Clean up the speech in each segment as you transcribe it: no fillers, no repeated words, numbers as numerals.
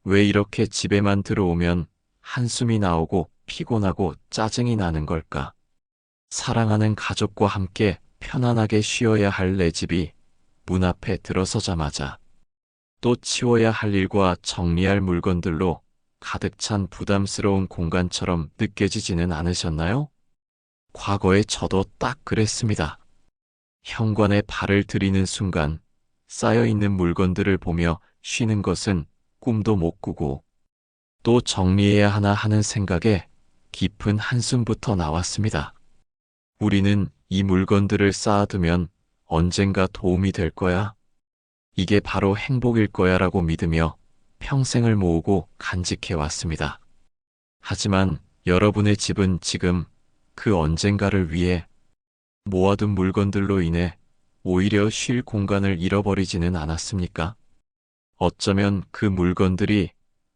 왜 이렇게 집에만 들어오면 한숨이 나오고 피곤하고 짜증이 나는 걸까? 사랑하는 가족과 함께 편안하게 쉬어야 할 내 집이 문 앞에 들어서자마자 또 치워야 할 일과 정리할 물건들로 가득 찬 부담스러운 공간처럼 느껴지지는 않으셨나요? 과거에 저도 딱 그랬습니다. 현관에 발을 들이는 순간 쌓여있는 물건들을 보며 쉬는 것은 꿈도 못 꾸고 또 정리해야 하나 하는 생각에 깊은 한숨부터 나왔습니다. 우리는 이 물건들을 쌓아두면 언젠가 도움이 될 거야. 이게 바로 행복일 거야 라고 믿으며 평생을 모으고 간직해 왔습니다. 하지만 여러분의 집은 지금 그 언젠가를 위해 모아둔 물건들로 인해 오히려 쉴 공간을 잃어버리지는 않았습니까? 어쩌면 그 물건들이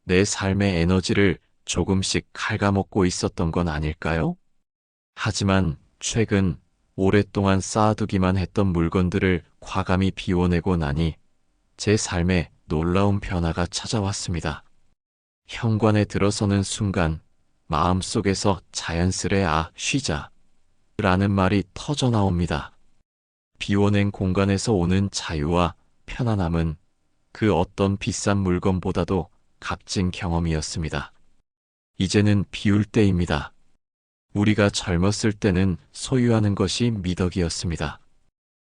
내 삶의 에너지를 조금씩 갉아먹고 있었던 건 아닐까요? 하지만 최근 오랫동안 쌓아두기만 했던 물건들을 과감히 비워내고 나니 제 삶에 놀라운 변화가 찾아왔습니다. 현관에 들어서는 순간 마음속에서 자연스레 쉬자 라는 말이 터져 나옵니다. 비워낸 공간에서 오는 자유와 편안함은 그 어떤 비싼 물건보다도 값진 경험이었습니다. 이제는 비울 때입니다. 우리가 젊었을 때는 소유하는 것이 미덕이었습니다.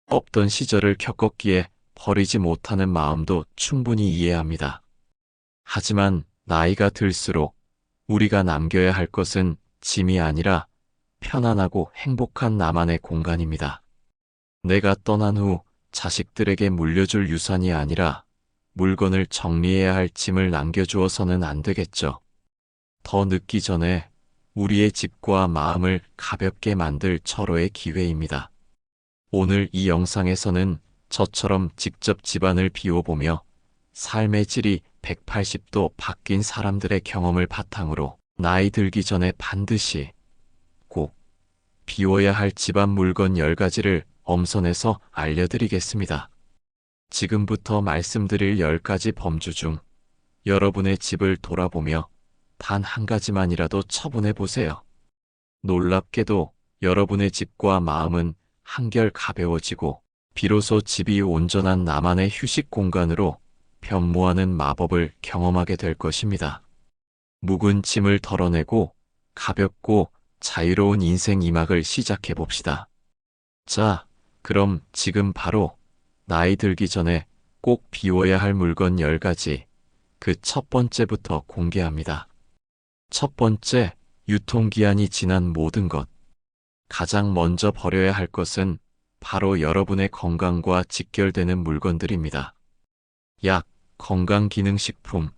없던 시절을 겪었기에 버리지 못하는 마음도 충분히 이해합니다. 하지만 나이가 들수록 우리가 남겨야 할 것은 짐이 아니라 편안하고 행복한 나만의 공간입니다. 내가 떠난 후 자식들에게 물려줄 유산이 아니라 물건을 정리해야 할 짐을 남겨주어서는 안 되겠죠. 더 늦기 전에 우리의 집과 마음을 가볍게 만들 철호의 기회입니다. 오늘 이 영상에서는 저처럼 직접 집안을 비워보며 삶의 질이 180도 바뀐 사람들의 경험을 바탕으로 나이 들기 전에 반드시 꼭 비워야 할 집안 물건 10가지를 엄선해서 알려드리겠습니다. 지금부터 말씀드릴 10가지 범주 중 여러분의 집을 돌아보며 단 한 가지만이라도 처분해 보세요. 놀랍게도 여러분의 집과 마음은 한결 가벼워지고 비로소 집이 온전한 나만의 휴식 공간으로 변모하는 마법을 경험하게 될 것입니다. 묵은 짐을 덜어내고 가볍고 자유로운 인생 2막을 시작해 봅시다. 자, 그럼 지금 바로 나이 들기 전에 꼭 비워야 할 물건 10가지, 그 첫 번째부터 공개합니다. 첫 번째, 유통기한이 지난 모든 것. 가장 먼저 버려야 할 것은 바로 여러분의 건강과 직결되는 물건들입니다. 약, 건강기능식품,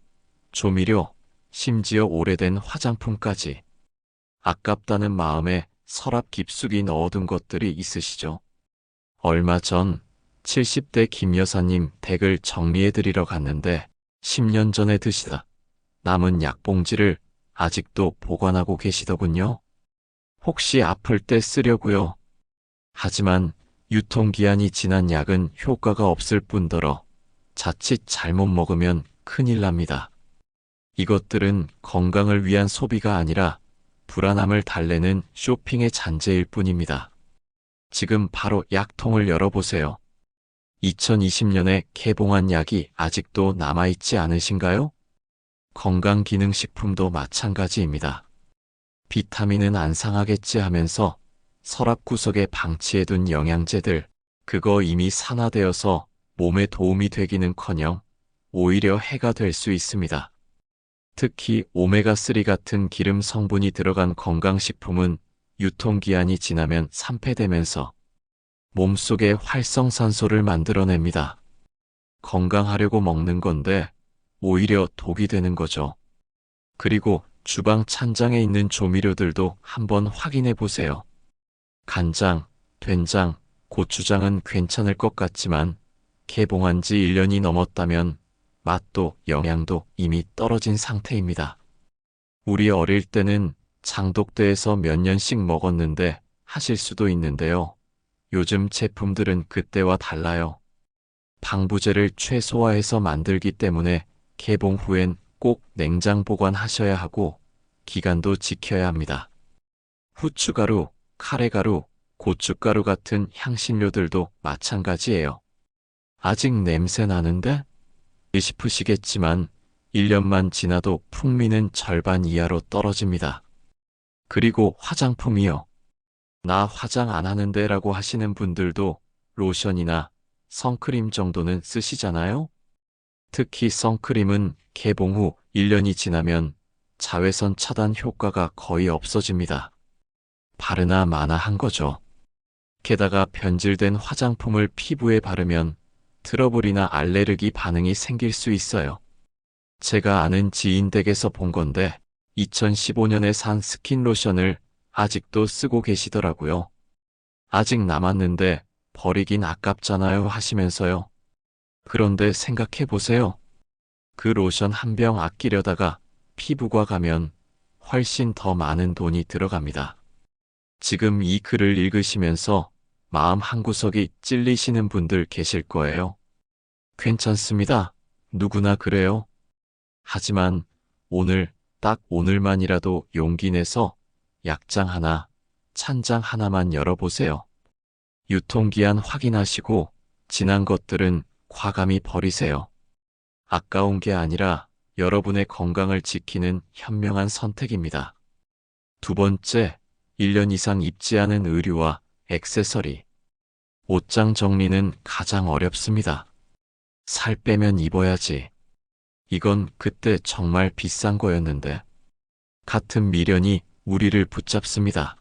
조미료, 심지어 오래된 화장품까지. 아깝다는 마음에 서랍 깊숙이 넣어둔 것들이 있으시죠? 얼마 전 70대 김 여사님 댁을 정리해드리러 갔는데 10년 전에 드시다 남은 약봉지를 아직도 보관하고 계시더군요. 혹시 아플 때 쓰려고요. 하지만 유통기한이 지난 약은 효과가 없을 뿐더러 자칫 잘못 먹으면 큰일 납니다. 이것들은 건강을 위한 소비가 아니라 불안함을 달래는 쇼핑의 잔재일 뿐입니다. 지금 바로 약통을 열어보세요. 2020년에 개봉한 약이 아직도 남아있지 않으신가요? 건강기능식품도 마찬가지입니다. 비타민은 안 상하겠지 하면서 서랍 구석에 방치해둔 영양제들, 그거 이미 산화되어서 몸에 도움이 되기는커녕 오히려 해가 될 수 있습니다. 특히 오메가3 같은 기름 성분이 들어간 건강식품은 유통기한이 지나면 산패되면서 몸속에 활성산소를 만들어냅니다. 건강하려고 먹는 건데 오히려 독이 되는 거죠. 그리고 주방 찬장에 있는 조미료들도 한번 확인해 보세요. 간장, 된장, 고추장은 괜찮을 것 같지만 개봉한 지 1년이 넘었다면 맛도 영양도 이미 떨어진 상태입니다. 우리 어릴 때는 장독대에서 몇 년씩 먹었는데 하실 수도 있는데요. 요즘 제품들은 그때와 달라요. 방부제를 최소화해서 만들기 때문에 개봉 후엔 꼭 냉장 보관하셔야 하고 기간도 지켜야 합니다. 후춧가루, 카레가루, 고춧가루 같은 향신료들도 마찬가지예요. 아직 냄새 나는데? 싶으시겠지만 1년만 지나도 풍미는 절반 이하로 떨어집니다. 그리고 화장품이요. 나 화장 안 하는데 라고 하시는 분들도 로션이나 선크림 정도는 쓰시잖아요? 특히 선크림은 개봉 후 1년이 지나면 자외선 차단 효과가 거의 없어집니다. 바르나 마나 한 거죠. 게다가 변질된 화장품을 피부에 바르면 트러블이나 알레르기 반응이 생길 수 있어요. 제가 아는 지인 댁에서 본 건데 2015년에 산 스킨 로션을 아직도 쓰고 계시더라고요. 아직 남았는데 버리긴 아깝잖아요 하시면서요. 그런데 생각해 보세요. 그 로션 한 병 아끼려다가 피부과 가면 훨씬 더 많은 돈이 들어갑니다. 지금 이 글을 읽으시면서 마음 한구석이 찔리시는 분들 계실 거예요. 괜찮습니다. 누구나 그래요. 하지만 오늘, 딱 오늘만이라도 용기 내서 약장 하나, 찬장 하나만 열어보세요. 유통기한 확인하시고 지난 것들은 과감히 버리세요. 아까운 게 아니라 여러분의 건강을 지키는 현명한 선택입니다. 두 번째, 1년 이상 입지 않은 의류와 액세서리. 옷장 정리는 가장 어렵습니다. 살 빼면 입어야지. 이건 그때 정말 비싼 거였는데. 같은 미련이 우리를 붙잡습니다.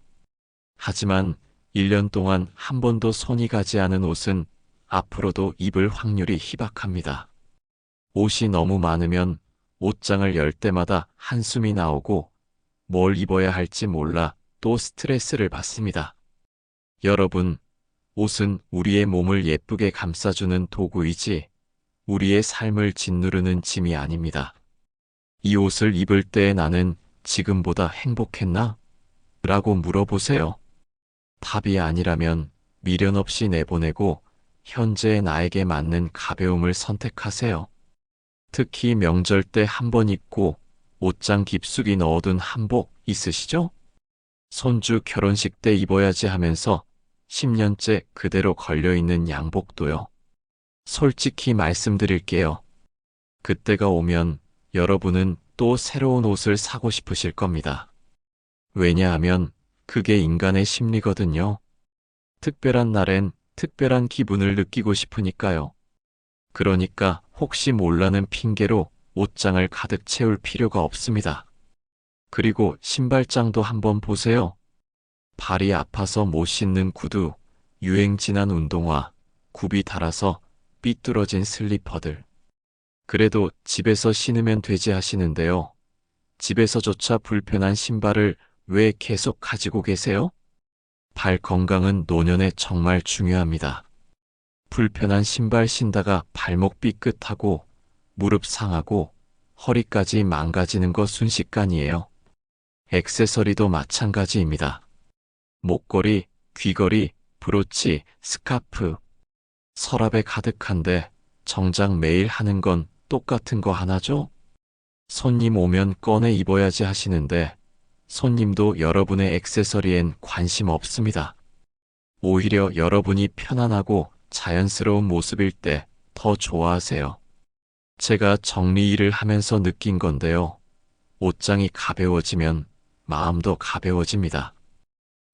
하지만 1년 동안 한 번도 손이 가지 않은 옷은 앞으로도 입을 확률이 희박합니다. 옷이 너무 많으면 옷장을 열 때마다 한숨이 나오고 뭘 입어야 할지 몰라 또 스트레스를 받습니다. 여러분, 옷은 우리의 몸을 예쁘게 감싸주는 도구이지 우리의 삶을 짓누르는 짐이 아닙니다. 이 옷을 입을 때 나는 지금보다 행복했나? 라고 물어보세요. 답이 아니라면 미련 없이 내보내고 현재의 나에게 맞는 가벼움을 선택하세요. 특히 명절 때 한 번 입고 옷장 깊숙이 넣어둔 한복 있으시죠? 손주 결혼식 때 입어야지 하면서 10년째 그대로 걸려있는 양복도요. 솔직히 말씀드릴게요. 그때가 오면 여러분은 또 새로운 옷을 사고 싶으실 겁니다. 왜냐하면 그게 인간의 심리거든요. 특별한 날엔 특별한 기분을 느끼고 싶으니까요. 그러니까 혹시 몰라는 핑계로 옷장을 가득 채울 필요가 없습니다. 그리고 신발장도 한번 보세요. 발이 아파서 못 신는 구두, 유행 지난 운동화, 굽이 닳아서 삐뚤어진 슬리퍼들. 그래도 집에서 신으면 되지 하시는데요. 집에서조차 불편한 신발을 왜 계속 가지고 계세요? 발 건강은 노년에 정말 중요합니다. 불편한 신발 신다가 발목 삐끗하고 무릎 상하고 허리까지 망가지는 거 순식간이에요. 액세서리도 마찬가지입니다. 목걸이, 귀걸이, 브로치, 스카프. 서랍에 가득한데 정작 매일 하는 건 똑같은 거 하나죠? 손님 오면 꺼내 입어야지 하시는데 손님도 여러분의 액세서리엔 관심 없습니다. 오히려 여러분이 편안하고 자연스러운 모습일 때 더 좋아하세요. 제가 정리 일을 하면서 느낀 건데요. 옷장이 가벼워지면 마음도 가벼워집니다.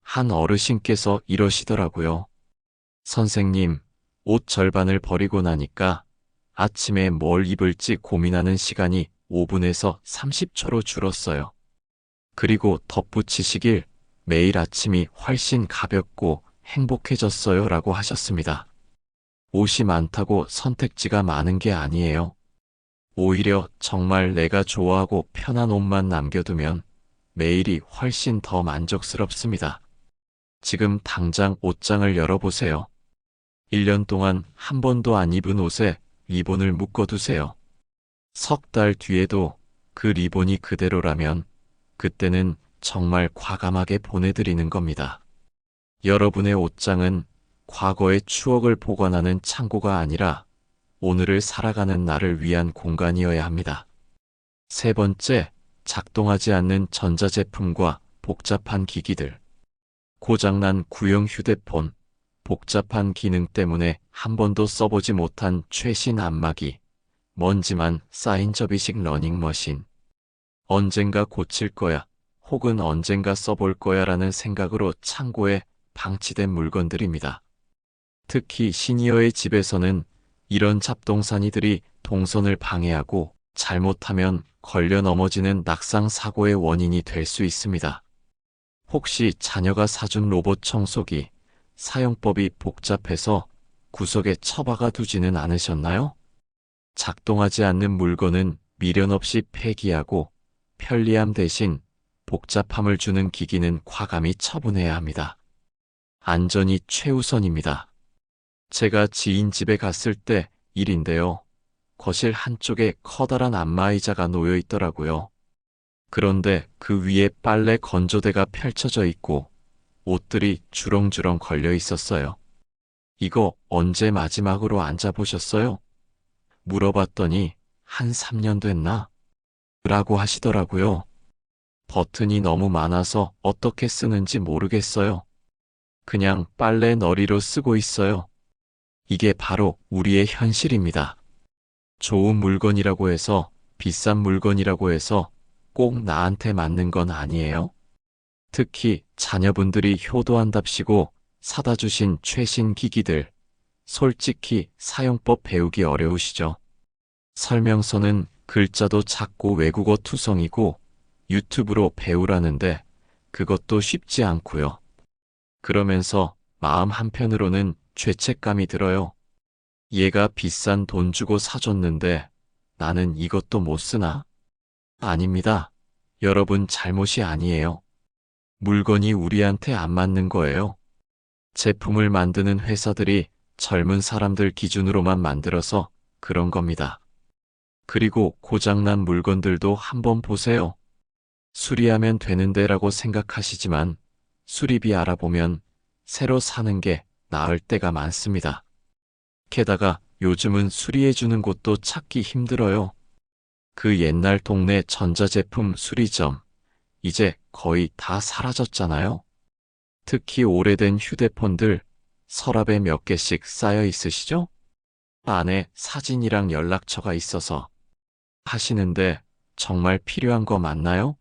한 어르신께서 이러시더라고요. 선생님, 옷 절반을 버리고 나니까 아침에 뭘 입을지 고민하는 시간이 5분에서 30초로 줄었어요. 그리고 덧붙이시길 매일 아침이 훨씬 가볍고 행복해졌어요 라고 하셨습니다. 옷이 많다고 선택지가 많은 게 아니에요. 오히려 정말 내가 좋아하고 편한 옷만 남겨두면 매일이 훨씬 더 만족스럽습니다. 지금 당장 옷장을 열어보세요. 1년 동안 한 번도 안 입은 옷에 리본을 묶어두세요. 석 달 뒤에도 그 리본이 그대로라면 그때는 정말 과감하게 보내드리는 겁니다. 여러분의 옷장은 과거의 추억을 보관하는 창고가 아니라 오늘을 살아가는 나를 위한 공간이어야 합니다. 세 번째, 작동하지 않는 전자제품과 복잡한 기기들. 고장난 구형 휴대폰, 복잡한 기능 때문에 한 번도 써보지 못한 최신 안마기, 먼지만 쌓인 접이식 러닝머신. 언젠가 고칠 거야, 혹은 언젠가 써볼 거야 라는 생각으로 창고에 방치된 물건들입니다. 특히 시니어의 집에서는 이런 잡동사니들이 동선을 방해하고 잘못하면 걸려 넘어지는 낙상 사고의 원인이 될 수 있습니다. 혹시 자녀가 사준 로봇 청소기, 사용법이 복잡해서 구석에 처박아 두지는 않으셨나요? 작동하지 않는 물건은 미련 없이 폐기하고 편리함 대신 복잡함을 주는 기기는 과감히 처분해야 합니다. 안전이 최우선입니다. 제가 지인 집에 갔을 때 일인데요. 거실 한쪽에 커다란 안마의자가 놓여 있더라고요. 그런데 그 위에 빨래 건조대가 펼쳐져 있고 옷들이 주렁주렁 걸려 있었어요. 이거 언제 마지막으로 앉아보셨어요? 물어봤더니 한 3년 됐나? 라고 하시더라고요. 버튼이 너무 많아서 어떻게 쓰는지 모르겠어요. 그냥 빨래 너리로 쓰고 있어요. 이게 바로 우리의 현실입니다. 좋은 물건이라고 해서, 비싼 물건이라고 해서 꼭 나한테 맞는 건 아니에요. 특히 자녀분들이 효도한답시고 사다 주신 최신 기기들, 솔직히 사용법 배우기 어려우시죠? 설명서는 글자도 작고 외국어 투성이고 유튜브로 배우라는데 그것도 쉽지 않고요. 그러면서 마음 한편으로는 죄책감이 들어요. 얘가 비싼 돈 주고 사줬는데 나는 이것도 못 쓰나? 아닙니다. 여러분 잘못이 아니에요. 물건이 우리한테 안 맞는 거예요. 제품을 만드는 회사들이 젊은 사람들 기준으로만 만들어서 그런 겁니다. 그리고 고장난 물건들도 한번 보세요. 수리하면 되는데라고 생각하시지만 수리비 알아보면 새로 사는 게 나을 때가 많습니다. 게다가 요즘은 수리해주는 곳도 찾기 힘들어요. 그 옛날 동네 전자제품 수리점, 이제 거의 다 사라졌잖아요. 특히 오래된 휴대폰들 서랍에 몇 개씩 쌓여 있으시죠? 안에 사진이랑 연락처가 있어서 하시는데 정말 필요한 거 맞나요?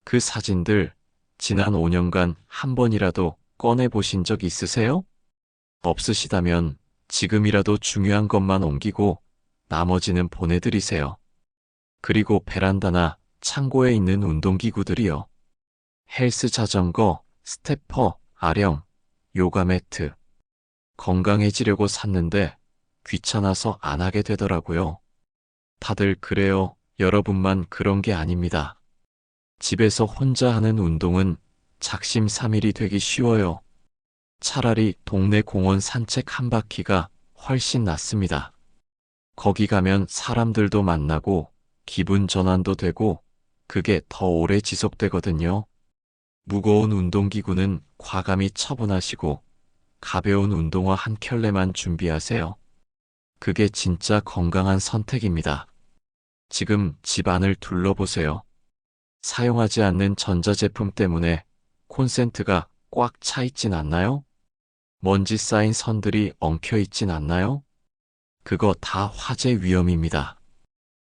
그 사진들 지난 5년간 한 번이라도 꺼내 보신 적 있으세요? 없으시다면 지금이라도 중요한 것만 옮기고 나머지는 보내드리세요. 그리고 베란다나 창고에 있는 운동기구들이요. 헬스 자전거, 스태퍼, 아령, 요가 매트. 건강해지려고 샀는데 귀찮아서 안 하게 되더라고요. 다들 그래요. 여러분만 그런 게 아닙니다. 집에서 혼자 하는 운동은 작심삼일이 되기 쉬워요. 차라리 동네 공원 산책 한 바퀴가 훨씬 낫습니다. 거기 가면 사람들도 만나고 기분 전환도 되고 그게 더 오래 지속되거든요. 무거운 운동기구는 과감히 처분하시고 가벼운 운동화 한 켤레만 준비하세요. 그게 진짜 건강한 선택입니다. 지금 집 안을 둘러보세요. 사용하지 않는 전자제품 때문에 콘센트가 꽉 차 있진 않나요? 먼지 쌓인 선들이 엉켜 있진 않나요? 그거 다 화재 위험입니다.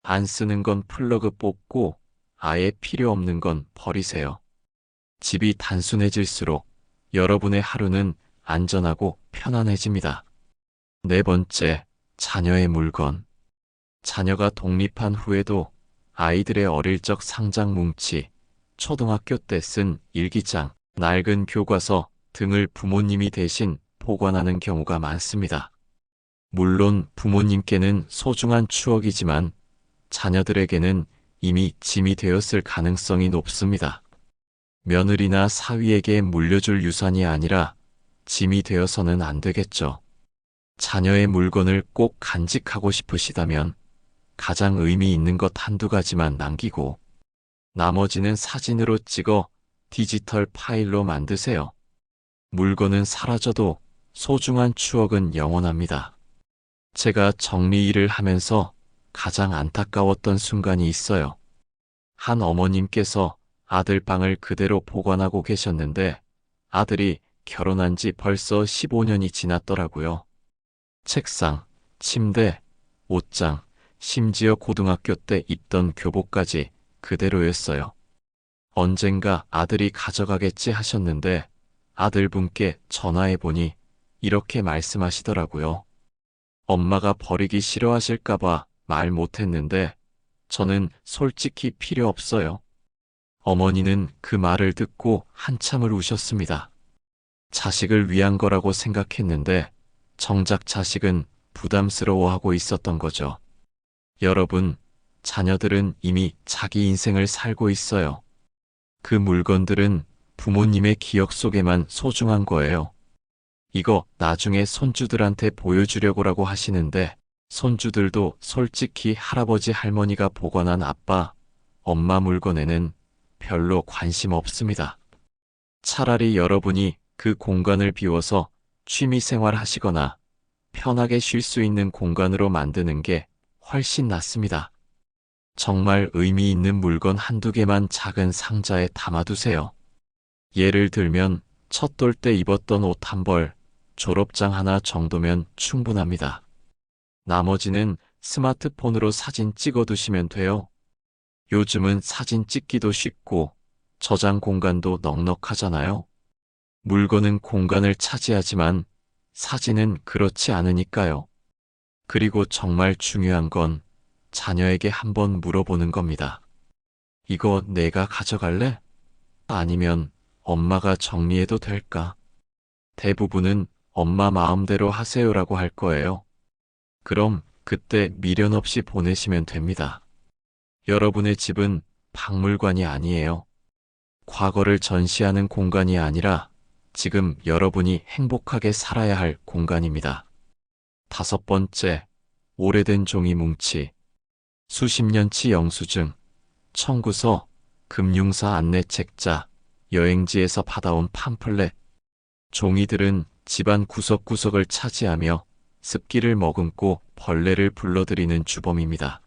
안 쓰는 건 플러그 뽑고 아예 필요 없는 건 버리세요. 집이 단순해질수록 여러분의 하루는 안전하고 편안해집니다. 네 번째, 자녀의 물건. 자녀가 독립한 후에도 아이들의 어릴 적 상장 뭉치, 초등학교 때 쓴 일기장, 낡은 교과서 등을 부모님이 대신 보관하는 경우가 많습니다. 물론 부모님께는 소중한 추억이지만 자녀들에게는 이미 짐이 되었을 가능성이 높습니다. 며느리나 사위에게 물려줄 유산이 아니라 짐이 되어서는 안 되겠죠. 자녀의 물건을 꼭 간직하고 싶으시다면 가장 의미 있는 것 한두 가지만 남기고 나머지는 사진으로 찍어 디지털 파일로 만드세요. 물건은 사라져도 소중한 추억은 영원합니다. 제가 정리 일을 하면서 가장 안타까웠던 순간이 있어요. 한 어머님께서 아들 방을 그대로 보관하고 계셨는데 아들이 결혼한 지 벌써 15년이 지났더라고요. 책상, 침대, 옷장, 심지어 고등학교 때 입던 교복까지 그대로였어요. 언젠가 아들이 가져가겠지 하셨는데 아들분께 전화해보니 이렇게 말씀하시더라고요. 엄마가 버리기 싫어하실까봐 말 못했는데 저는 솔직히 필요 없어요. 어머니는 그 말을 듣고 한참을 우셨습니다. 자식을 위한 거라고 생각했는데 정작 자식은 부담스러워하고 있었던 거죠. 여러분, 자녀들은 이미 자기 인생을 살고 있어요. 그 물건들은 부모님의 기억 속에만 소중한 거예요. 이거 나중에 손주들한테 보여주려고라고 하시는데 손주들도 솔직히 할아버지 할머니가 보관한 아빠, 엄마 물건에는 별로 관심 없습니다. 차라리 여러분이 그 공간을 비워서 취미 생활 하시거나 편하게 쉴 수 있는 공간으로 만드는 게 훨씬 낫습니다. 정말 의미 있는 물건 한두 개만 작은 상자에 담아두세요. 예를 들면 첫돌 때 입었던 옷 한 벌, 졸업장 하나 정도면 충분합니다. 나머지는 스마트폰으로 사진 찍어두시면 돼요. 요즘은 사진 찍기도 쉽고 저장 공간도 넉넉하잖아요. 물건은 공간을 차지하지만 사진은 그렇지 않으니까요. 그리고 정말 중요한 건 자녀에게 한번 물어보는 겁니다. 이거 내가 가져갈래? 아니면 엄마가 정리해도 될까? 대부분은 엄마 마음대로 하세요라고 할 거예요. 그럼 그때 미련 없이 보내시면 됩니다. 여러분의 집은 박물관이 아니에요. 과거를 전시하는 공간이 아니라 지금 여러분이 행복하게 살아야 할 공간입니다. 5번째, 오래된 종이 뭉치. 수십 년치 영수증, 청구서, 금융사 안내책자, 여행지에서 받아온 팜플렛. 종이들은 집안 구석구석을 차지하며 습기를 머금고 벌레를 불러들이는 주범입니다.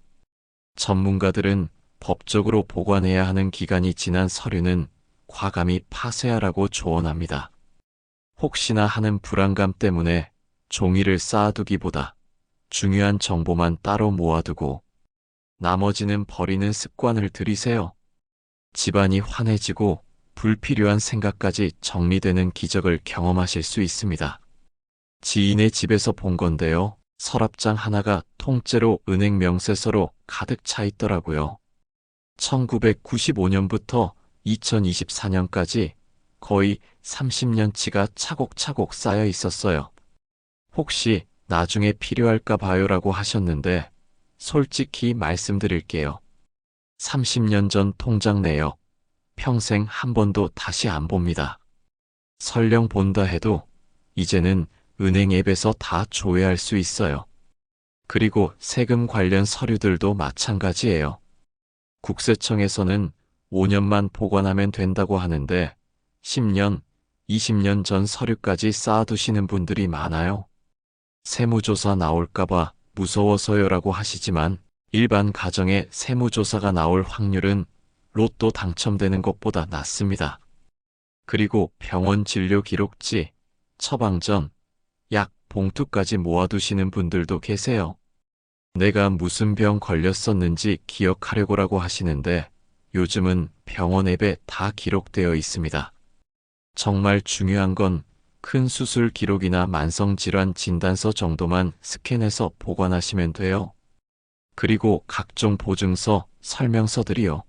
전문가들은 법적으로 보관해야 하는 기간이 지난 서류는 과감히 파쇄하라고 조언합니다. 혹시나 하는 불안감 때문에 종이를 쌓아두기보다 중요한 정보만 따로 모아두고 나머지는 버리는 습관을 들이세요. 집안이 환해지고 불필요한 생각까지 정리되는 기적을 경험하실 수 있습니다. 지인의 집에서 본 건데요. 서랍장 하나가 통째로 은행 명세서로 가득 차 있더라고요. 1995년부터 2024년까지 거의 30년치가 차곡차곡 쌓여 있었어요. 혹시 나중에 필요할까 봐요라고 하셨는데 솔직히 말씀드릴게요. 30년 전 통장 내역 평생 한 번도 다시 안 봅니다. 설령 본다 해도 이제는 은행 앱에서 다 조회할 수 있어요. 그리고 세금 관련 서류들도 마찬가지예요. 국세청에서는 5년만 보관하면 된다고 하는데 10년, 20년 전 서류까지 쌓아두시는 분들이 많아요. 세무조사 나올까봐 무서워서요라고 하시지만 일반 가정에 세무조사가 나올 확률은 로또 당첨되는 것보다 낮습니다. 그리고 병원 진료 기록지, 처방전, 약 봉투까지 모아두시는 분들도 계세요. 내가 무슨 병 걸렸었는지 기억하려고라고 하시는데 요즘은 병원 앱에 다 기록되어 있습니다. 정말 중요한 건 큰 수술 기록이나 만성질환 진단서 정도만 스캔해서 보관하시면 돼요. 그리고 각종 보증서, 설명서들이요.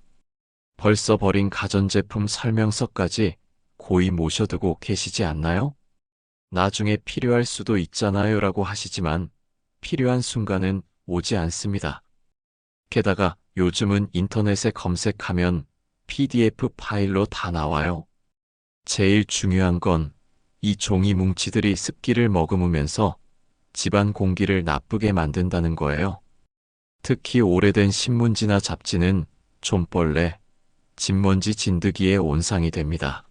벌써 버린 가전제품 설명서까지 고이 모셔두고 계시지 않나요? 나중에 필요할 수도 있잖아요 라고 하시지만 필요한 순간은 오지 않습니다. 게다가 요즘은 인터넷에 검색하면 PDF 파일로 다 나와요. 제일 중요한 건 이 종이 뭉치들이 습기를 머금으면서 집안 공기를 나쁘게 만든다는 거예요. 특히 오래된 신문지나 잡지는 좀벌레, 진먼지 진드기의 온상이 됩니다.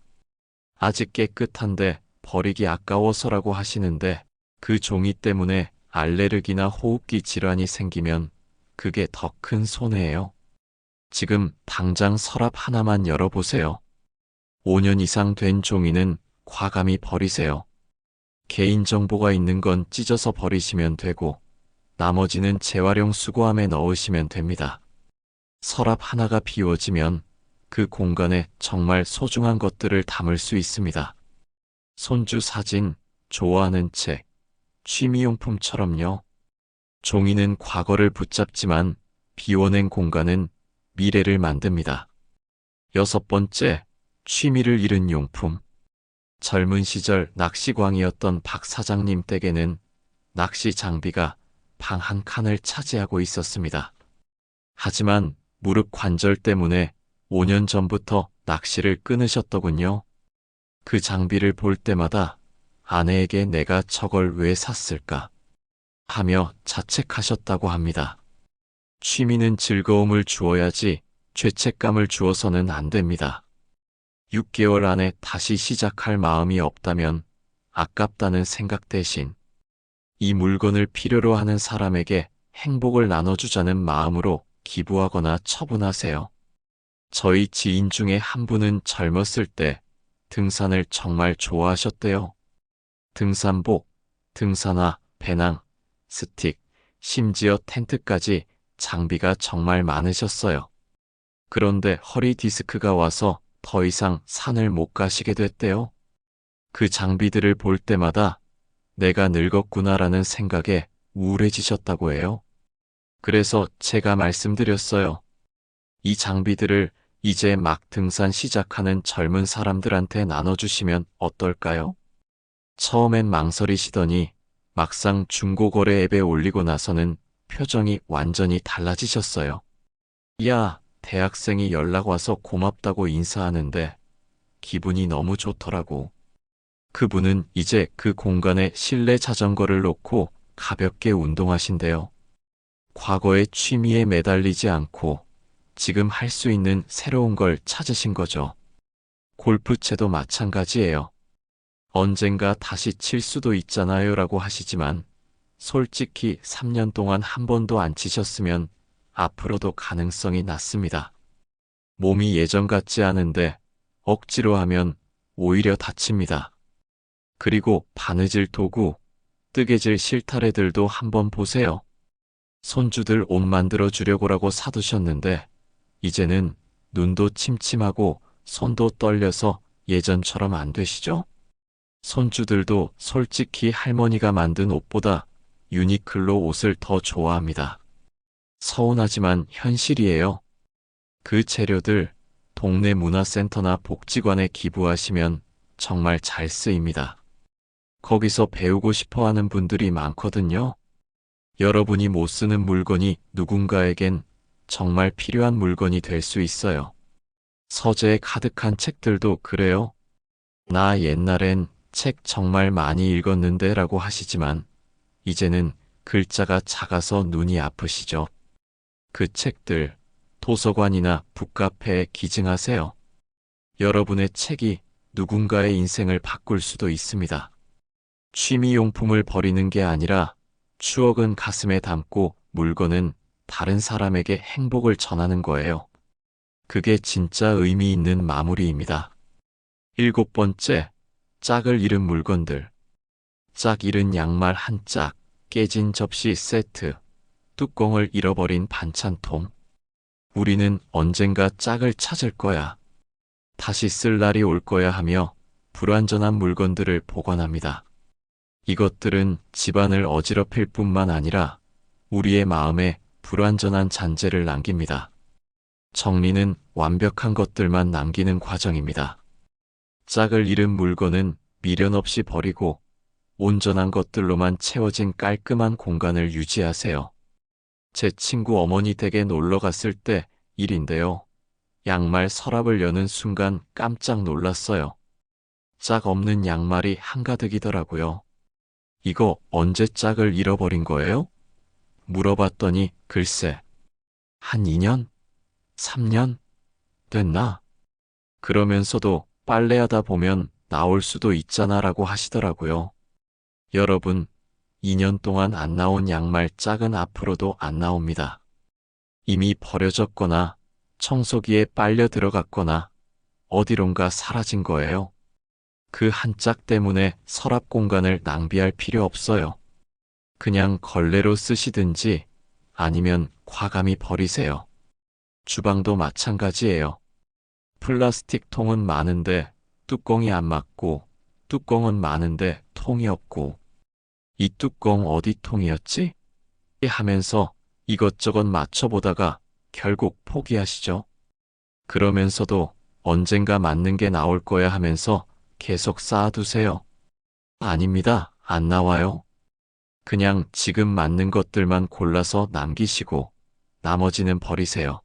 아직 깨끗한데 버리기 아까워서라고 하시는데 그 종이 때문에 알레르기나 호흡기 질환이 생기면 그게 더 큰 손해예요. 지금 당장 서랍 하나만 열어보세요. 5년 이상 된 종이는 과감히 버리세요. 개인정보가 있는 건 찢어서 버리시면 되고, 나머지는 재활용 수거함에 넣으시면 됩니다. 서랍 하나가 비워지면 그 공간에 정말 소중한 것들을 담을 수 있습니다. 손주 사진, 좋아하는 책, 취미용품처럼요. 종이는 과거를 붙잡지만 비워낸 공간은 미래를 만듭니다. 6번째, 취미를 잃은 용품. 젊은 시절 낚시광이었던 박 사장님 댁에는 낚시 장비가 방 한 칸을 차지하고 있었습니다. 하지만 무릎 관절 때문에 5년 전부터 낚시를 끊으셨더군요. 그 장비를 볼 때마다 아내에게 내가 저걸 왜 샀을까 하며 자책하셨다고 합니다. 취미는 즐거움을 주어야지 죄책감을 주어서는 안 됩니다. 6개월 안에 다시 시작할 마음이 없다면 아깝다는 생각 대신 이 물건을 필요로 하는 사람에게 행복을 나눠주자는 마음으로 기부하거나 처분하세요. 저희 지인 중에 한 분은 젊었을 때 등산을 정말 좋아하셨대요. 등산복, 등산화, 배낭, 스틱, 심지어 텐트까지 장비가 정말 많으셨어요. 그런데 허리 디스크가 와서 더 이상 산을 못 가시게 됐대요. 그 장비들을 볼 때마다 내가 늙었구나라는 생각에 우울해지셨다고 해요. 그래서 제가 말씀드렸어요. 이 장비들을 이제 막 등산 시작하는 젊은 사람들한테 나눠주시면 어떨까요? 처음엔 망설이시더니 막상 중고거래 앱에 올리고 나서는 표정이 완전히 달라지셨어요. 야, 대학생이 연락 와서 고맙다고 인사하는데 기분이 너무 좋더라고. 그분은 이제 그 공간에 실내 자전거를 놓고 가볍게 운동하신대요. 과거의 취미에 매달리지 않고 지금 할 수 있는 새로운 걸 찾으신 거죠. 골프채도 마찬가지예요. 언젠가 다시 칠 수도 있잖아요 라고 하시지만 솔직히 3년 동안 한 번도 안 치셨으면 앞으로도 가능성이 낮습니다. 몸이 예전 같지 않은데 억지로 하면 오히려 다칩니다. 그리고 바느질 도구, 뜨개질 실타래들도 한번 보세요. 손주들 옷 만들어 주려고라고 사두셨는데 이제는 눈도 침침하고 손도 떨려서 예전처럼 안 되시죠? 손주들도 솔직히 할머니가 만든 옷보다 유니클로 옷을 더 좋아합니다. 서운하지만 현실이에요. 그 재료들 동네 문화센터나 복지관에 기부하시면 정말 잘 쓰입니다. 거기서 배우고 싶어 하는 분들이 많거든요. 여러분이 못 쓰는 물건이 누군가에겐 정말 필요한 물건이 될 수 있어요. 서재에 가득한 책들도 그래요. 나 옛날엔 책 정말 많이 읽었는데 라고 하시지만 이제는 글자가 작아서 눈이 아프시죠. 그 책들 도서관이나 북카페에 기증하세요. 여러분의 책이 누군가의 인생을 바꿀 수도 있습니다. 취미용품을 버리는 게 아니라 추억은 가슴에 담고 물건은 다른 사람에게 행복을 전하는 거예요. 그게 진짜 의미 있는 마무리입니다. 7번째, 짝을 잃은 물건들. 짝 잃은 양말 한 짝, 깨진 접시 세트, 뚜껑을 잃어버린 반찬통. 우리는 언젠가 짝을 찾을 거야. 다시 쓸 날이 올 거야 하며 불완전한 물건들을 보관합니다. 이것들은 집안을 어지럽힐 뿐만 아니라 우리의 마음에 불완전한 잔재를 남깁니다. 정리는 완벽한 것들만 남기는 과정입니다. 짝을 잃은 물건은 미련 없이 버리고 온전한 것들로만 채워진 깔끔한 공간을 유지하세요. 제 친구 어머니 댁에 놀러 갔을 때 일인데요. 양말 서랍을 여는 순간 깜짝 놀랐어요. 짝 없는 양말이 한가득이더라고요. 이거 언제 짝을 잃어버린 거예요? 물어봤더니 글쎄, 한 2년? 3년? 됐나? 그러면서도 빨래하다 보면 나올 수도 있잖아 라고 하시더라고요. 여러분, 2년 동안 안 나온 양말 짝은 앞으로도 안 나옵니다. 이미 버려졌거나 청소기에 빨려 들어갔거나 어디론가 사라진 거예요. 그 한 짝 때문에 서랍 공간을 낭비할 필요 없어요. 그냥 걸레로 쓰시든지 아니면 과감히 버리세요. 주방도 마찬가지예요. 플라스틱 통은 많은데 뚜껑이 안 맞고, 뚜껑은 많은데 통이 없고, 이 뚜껑 어디 통이었지? 하면서 이것저것 맞춰보다가 결국 포기하시죠. 그러면서도 언젠가 맞는 게 나올 거야 하면서 계속 쌓아두세요. 아닙니다. 안 나와요. 그냥 지금 맞는 것들만 골라서 남기시고 나머지는 버리세요.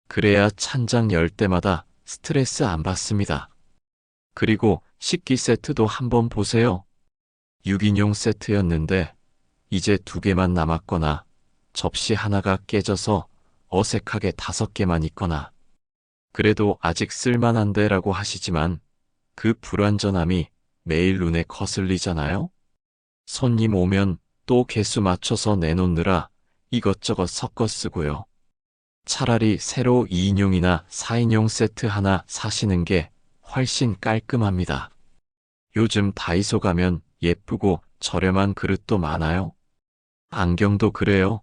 그래야 찬장 열 때마다 스트레스 안 받습니다. 그리고 식기 세트도 한번 보세요. 6인용 세트였는데 이제 2개만 남았거나 접시 하나가 깨져서 어색하게 5개만 있거나 그래도 아직 쓸만한데 라고 하시지만 그 불완전함이 매일 눈에 거슬리잖아요. 손님 오면 또 개수 맞춰서 내놓느라 이것저것 섞어 쓰고요. 차라리 새로 2인용이나 4인용 세트 하나 사시는 게 훨씬 깔끔합니다. 요즘 다이소 가면 예쁘고 저렴한 그릇도 많아요. 안경도 그래요.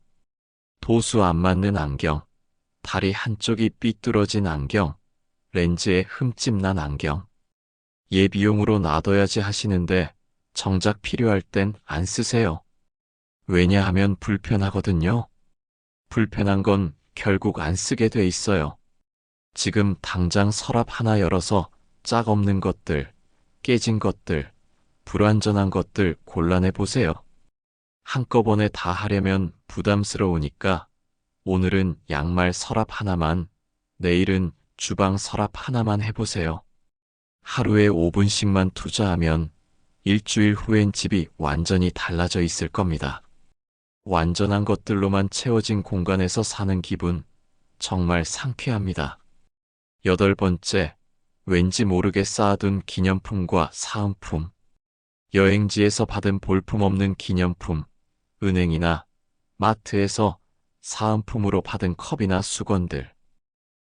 도수 안 맞는 안경, 다리 한쪽이 삐뚤어진 안경, 렌즈에 흠집 난 안경. 예비용으로 놔둬야지 하시는데 정작 필요할 땐 안 쓰세요. 왜냐하면 불편하거든요. 불편한 건 결국 안 쓰게 돼 있어요. 지금 당장 서랍 하나 열어서 짝 없는 것들, 깨진 것들, 불완전한 것들 골라내 보세요. 한꺼번에 다 하려면 부담스러우니까 오늘은 양말 서랍 하나만, 내일은 주방 서랍 하나만 해보세요. 하루에 5분씩만 투자하면 일주일 후엔 집이 완전히 달라져 있을 겁니다. 완전한 것들로만 채워진 공간에서 사는 기분 정말 상쾌합니다. 8번째, 왠지 모르게 쌓아둔 기념품과 사은품. 여행지에서 받은 볼품없는 기념품, 은행이나 마트에서 사은품으로 받은 컵이나 수건들.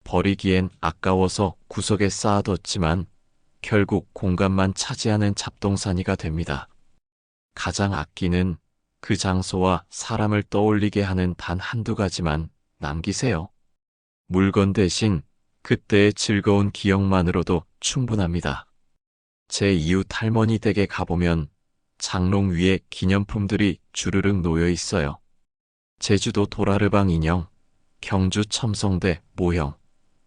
버리기엔 아까워서 구석에 쌓아뒀지만 결국 공간만 차지하는 잡동사니가 됩니다. 가장 아끼는 그 장소와 사람을 떠올리게 하는 단 한두 가지만 남기세요. 물건 대신 그때의 즐거운 기억만으로도 충분합니다. 제 이웃 할머니 댁에 가보면 장롱 위에 기념품들이 주르륵 놓여 있어요. 제주도 도라르방 인형, 경주 첨성대 모형,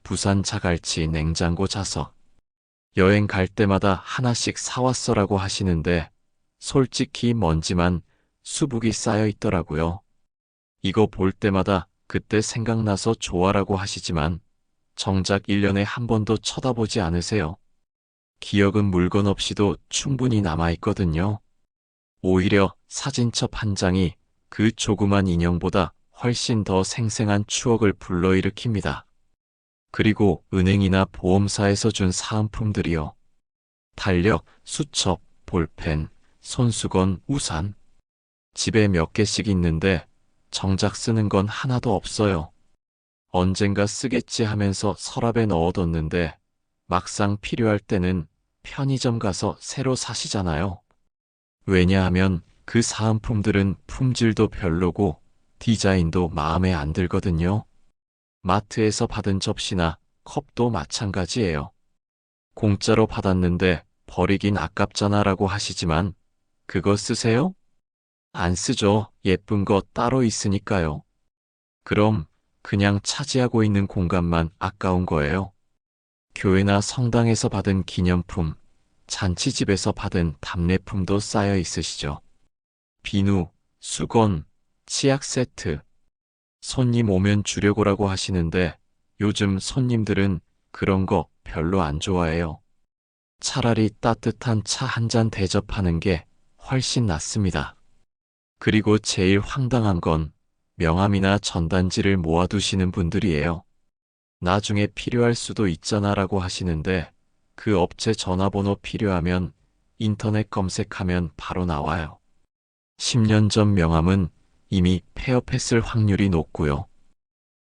부산 자갈치 냉장고 자석. 여행 갈 때마다 하나씩 사왔어라고 하시는데 솔직히 먼지만 수북이 쌓여 있더라고요. 이거 볼 때마다 그때 생각나서 좋아라고 하시지만 정작 1년에 한 번도 쳐다보지 않으세요. 기억은 물건 없이도 충분히 남아있거든요. 오히려 사진첩 한 장이 그 조그만 인형보다 훨씬 더 생생한 추억을 불러일으킵니다. 그리고 은행이나 보험사에서 준 사은품들이요. 달력, 수첩, 볼펜, 손수건, 우산. 집에 몇 개씩 있는데 정작 쓰는 건 하나도 없어요. 언젠가 쓰겠지 하면서 서랍에 넣어뒀는데 막상 필요할 때는 편의점 가서 새로 사시잖아요. 왜냐하면 그 사은품들은 품질도 별로고 디자인도 마음에 안 들거든요. 마트에서 받은 접시나 컵도 마찬가지예요. 공짜로 받았는데 버리긴 아깝잖아 라고 하시지만 그거 쓰세요? 안 쓰죠. 예쁜 거 따로 있으니까요. 그럼 그냥 차지하고 있는 공간만 아까운 거예요. 교회나 성당에서 받은 기념품, 잔치집에서 받은 답례품도 쌓여 있으시죠. 비누, 수건, 치약 세트. 손님 오면 주려고라고 하시는데 요즘 손님들은 그런 거 별로 안 좋아해요. 차라리 따뜻한 차 한 잔 대접하는 게 훨씬 낫습니다. 그리고 제일 황당한 건 명함이나 전단지를 모아두시는 분들이에요. 나중에 필요할 수도 있잖아 라고 하시는데 그 업체 전화번호 필요하면 인터넷 검색하면 바로 나와요. 10년 전 명함은 이미 폐업했을 확률이 높고요.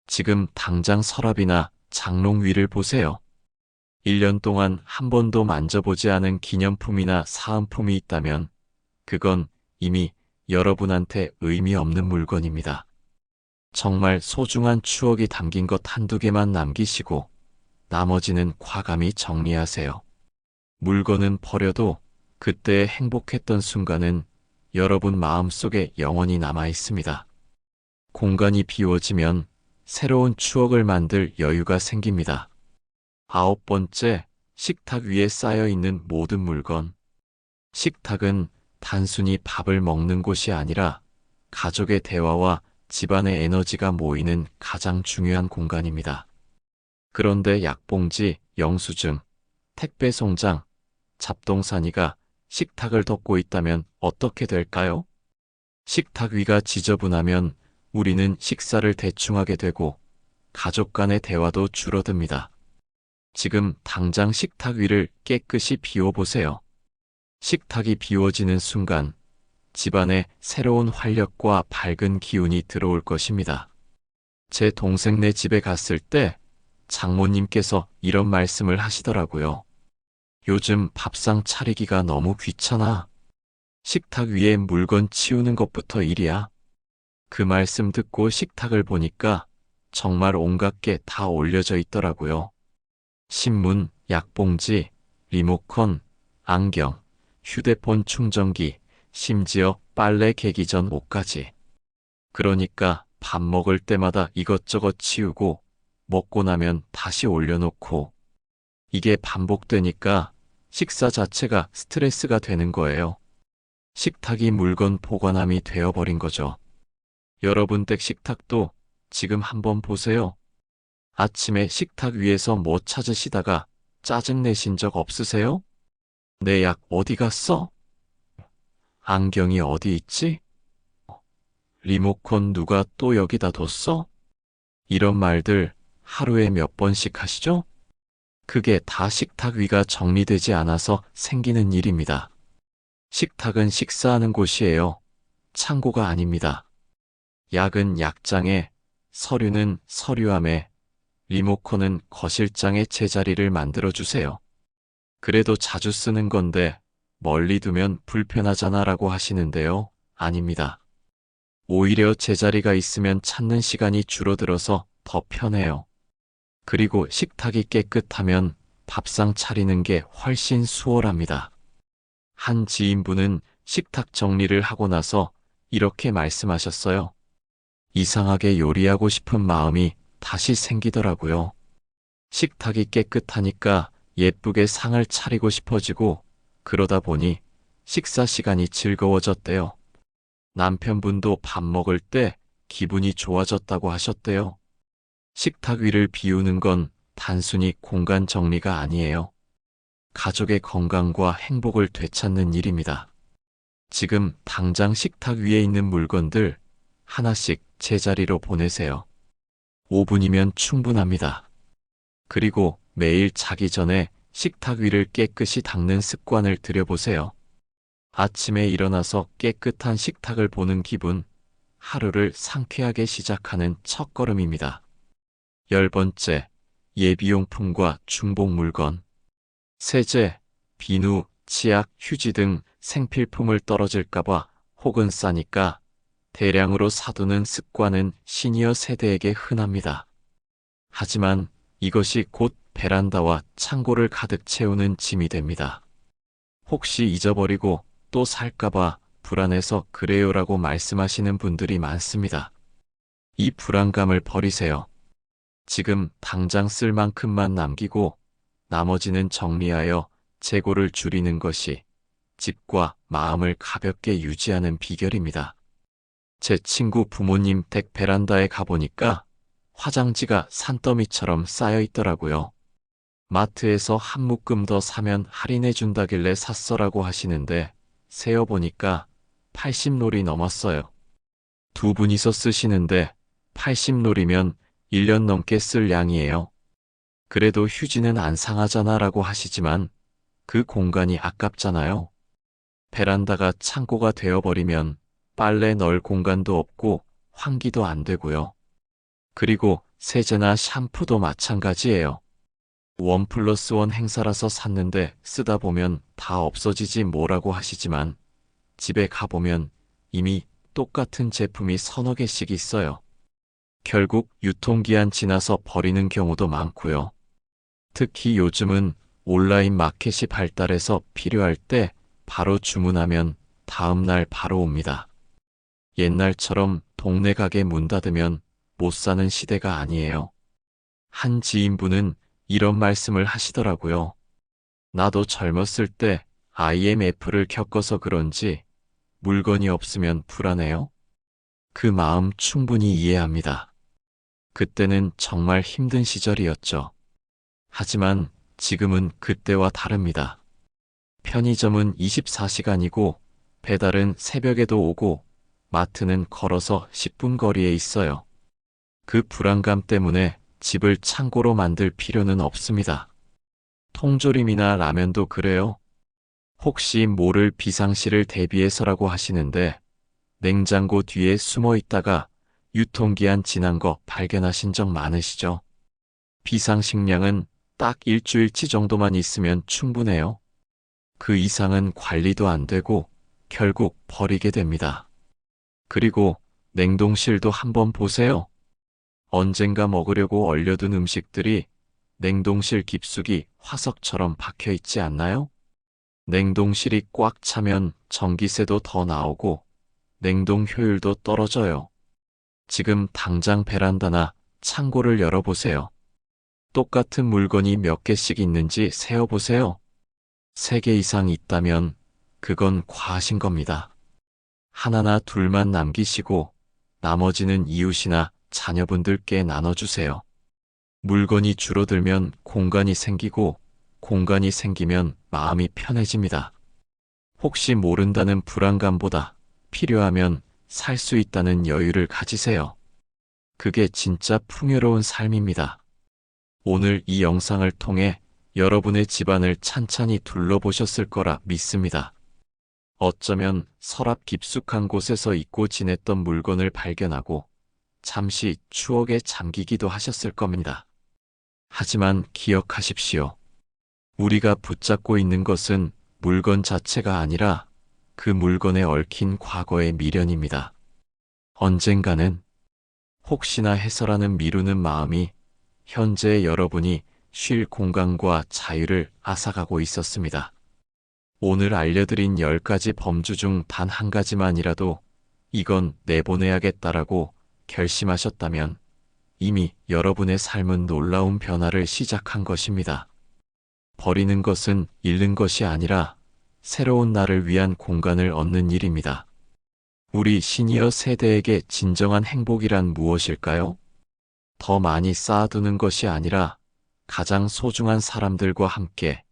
지금 당장 서랍이나 장롱 위를 보세요. 1년 동안 한 번도 만져보지 않은 기념품이나 사은품이 있다면 그건 이미 여러분한테 의미 없는 물건입니다. 정말 소중한 추억이 담긴 것 한두 개만 남기시고 나머지는 과감히 정리하세요. 물건은 버려도 그때의 행복했던 순간은 여러분 마음속에 영원히 남아 있습니다. 공간이 비워지면 새로운 추억을 만들 여유가 생깁니다. 9번째, 식탁 위에 쌓여 있는 모든 물건. 식탁은 단순히 밥을 먹는 곳이 아니라 가족의 대화와 집안의 에너지가 모이는 가장 중요한 공간입니다. 그런데 약봉지, 영수증, 택배 송장, 잡동사니가 식탁을 덮고 있다면 어떻게 될까요? 식탁 위가 지저분하면 우리는 식사를 대충 하게 되고 가족 간의 대화도 줄어듭니다. 지금 당장 식탁 위를 깨끗이 비워보세요. 식탁이 비워지는 순간 집안에 새로운 활력과 밝은 기운이 들어올 것입니다. 제 동생네 집에 갔을 때 장모님께서 이런 말씀을 하시더라고요. 요즘 밥상 차리기가 너무 귀찮아. 식탁 위에 물건 치우는 것부터 일이야. 그 말씀 듣고 식탁을 보니까 정말 온갖 게 다 올려져 있더라고요. 신문, 약봉지, 리모컨, 안경, 휴대폰 충전기, 심지어 빨래 개기 전 옷까지. 그러니까 밥 먹을 때마다 이것저것 치우고 먹고 나면 다시 올려놓고 이게 반복되니까 식사 자체가 스트레스가 되는 거예요. 식탁이 물건 보관함이 되어버린 거죠. 여러분 댁 식탁도 지금 한번 보세요. 아침에 식탁 위에서 뭐 찾으시다가 짜증내신 적 없으세요? 내 약 어디 갔어? 안경이 어디 있지? 리모컨 누가 또 여기다 뒀어? 이런 말들 하루에 몇 번씩 하시죠? 그게 다 식탁 위가 정리되지 않아서 생기는 일입니다. 식탁은 식사하는 곳이에요. 창고가 아닙니다. 약은 약장에, 서류는 서류함에, 리모컨은 거실장에 제자리를 만들어주세요. 그래도 자주 쓰는 건데 멀리 두면 불편하잖아 라고 하시는데요. 아닙니다. 오히려 제자리가 있으면 찾는 시간이 줄어들어서 더 편해요. 그리고 식탁이 깨끗하면 밥상 차리는 게 훨씬 수월합니다. 한 지인분은 식탁 정리를 하고 나서 이렇게 말씀하셨어요. 이상하게 요리하고 싶은 마음이 다시 생기더라고요. 식탁이 깨끗하니까 예쁘게 상을 차리고 싶어지고 그러다 보니 식사 시간이 즐거워졌대요. 남편분도 밥 먹을 때 기분이 좋아졌다고 하셨대요. 식탁 위를 비우는 건 단순히 공간 정리가 아니에요. 가족의 건강과 행복을 되찾는 일입니다. 지금 당장 식탁 위에 있는 물건들 하나씩 제자리로 보내세요. 5분이면 충분합니다. 그리고 매일 자기 전에 식탁 위를 깨끗이 닦는 습관을 들여보세요. 아침에 일어나서 깨끗한 식탁을 보는 기분, 하루를 상쾌하게 시작하는 첫걸음입니다. 10번째, 예비용품과 중복 물건. 세제, 비누, 치약, 휴지 등 생필품을 떨어질까봐 혹은 싸니까 대량으로 사두는 습관은 시니어 세대에게 흔합니다. 하지만 이것이 곧 베란다와 창고를 가득 채우는 짐이 됩니다. 혹시 잊어버리고 또 살까봐 불안해서 그래요라고 말씀하시는 분들이 많습니다. 이 불안감을 버리세요. 지금 당장 쓸 만큼만 남기고 나머지는 정리하여 재고를 줄이는 것이 집과 마음을 가볍게 유지하는 비결입니다. 제 친구 부모님 댁 베란다에 가보니까 화장지가 산더미처럼 쌓여 있더라고요. 마트에서 한 묶음 더 사면 할인해 준다길래 샀어라고 하시는데 세어보니까 80롤이 넘었어요. 두 분이서 쓰시는데 80롤이면 1년 넘게 쓸 양이에요. 그래도 휴지는 안 상하잖아 라고 하시지만 그 공간이 아깝잖아요. 베란다가 창고가 되어버리면 빨래 넣을 공간도 없고 환기도 안 되고요. 그리고 세제나 샴푸도 마찬가지예요. 1+1 행사라서 샀는데 쓰다 보면 다 없어지지 뭐라고 하시지만 집에 가보면 이미 똑같은 제품이 서너 개씩 있어요. 결국 유통기한 지나서 버리는 경우도 많고요. 특히 요즘은 온라인 마켓이 발달해서 필요할 때 바로 주문하면 다음날 바로 옵니다. 옛날처럼 동네 가게 문 닫으면 못 사는 시대가 아니에요. 한 지인분은 이런 말씀을 하시더라고요. 나도 젊었을 때 IMF를 겪어서 그런지 물건이 없으면 불안해요. 그 마음 충분히 이해합니다. 그때는 정말 힘든 시절이었죠. 하지만 지금은 그때와 다릅니다. 편의점은 24시간이고 배달은 새벽에도 오고 마트는 걸어서 10분 거리에 있어요. 그 불안감 때문에 집을 창고로 만들 필요는 없습니다. 통조림이나 라면도 그래요. 혹시 모를 비상시를 대비해서라고 하시는데 냉장고 뒤에 숨어 있다가 유통기한 지난 거 발견하신 적 많으시죠? 비상식량은 딱 일주일치 정도만 있으면 충분해요. 그 이상은 관리도 안 되고 결국 버리게 됩니다. 그리고 냉동실도 한번 보세요. 언젠가 먹으려고 얼려둔 음식들이 냉동실 깊숙이 화석처럼 박혀 있지 않나요? 냉동실이 꽉 차면 전기세도 더 나오고 냉동 효율도 떨어져요. 지금 당장 베란다나 창고를 열어보세요. 똑같은 물건이 몇 개씩 있는지 세어보세요. 3개 이상 있다면 그건 과하신 겁니다. 하나나 둘만 남기시고 나머지는 이웃이나 자녀분들께 나눠주세요. 물건이 줄어들면 공간이 생기고 공간이 생기면 마음이 편해집니다. 혹시 모른다는 불안감보다 필요하면 살 수 있다는 여유를 가지세요. 그게 진짜 풍요로운 삶입니다. 오늘 이 영상을 통해 여러분의 집안을 찬찬히 둘러보셨을 거라 믿습니다. 어쩌면 서랍 깊숙한 곳에서 잊고 지냈던 물건을 발견하고 잠시 추억에 잠기기도 하셨을 겁니다. 하지만 기억하십시오. 우리가 붙잡고 있는 것은 물건 자체가 아니라 그 물건에 얽힌 과거의 미련입니다. 언젠가는 혹시나 해서라는 미루는 마음이 현재의 여러분이 쉴 공간과 자유를 앗아가고 있었습니다. 오늘 알려드린 10가지 범주 중 단 한 가지만이라도 이건 내보내야겠다라고 결심하셨다면 이미 여러분의 삶은 놀라운 변화를 시작한 것입니다. 버리는 것은 잃는 것이 아니라 새로운 나를 위한 공간을 얻는 일입니다. 우리 시니어 세대에게 진정한 행복이란 무엇일까요? 더 많이 쌓아두는 것이 아니라 가장 소중한 사람들과 함께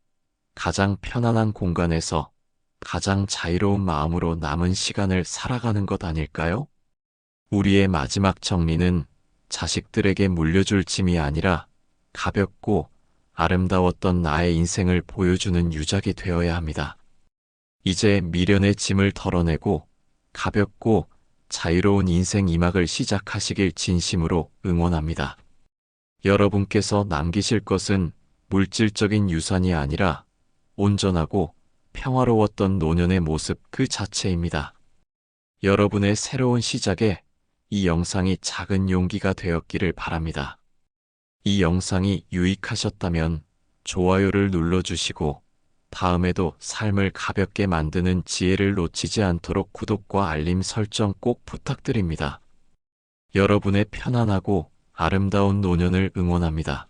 가장 편안한 공간에서 가장 자유로운 마음으로 남은 시간을 살아가는 것 아닐까요? 우리의 마지막 정리는 자식들에게 물려줄 짐이 아니라 가볍고 아름다웠던 나의 인생을 보여주는 유적이 되어야 합니다. 이제 미련의 짐을 덜어내고 가볍고 자유로운 인생 2막을 시작하시길 진심으로 응원합니다. 여러분께서 남기실 것은 물질적인 유산이 아니라 온전하고 평화로웠던 노년의 모습 그 자체입니다. 여러분의 새로운 시작에 이 영상이 작은 용기가 되었기를 바랍니다. 이 영상이 유익하셨다면 좋아요를 눌러주시고 다음에도 삶을 가볍게 만드는 지혜를 놓치지 않도록 구독과 알림 설정 꼭 부탁드립니다. 여러분의 편안하고 아름다운 노년을 응원합니다.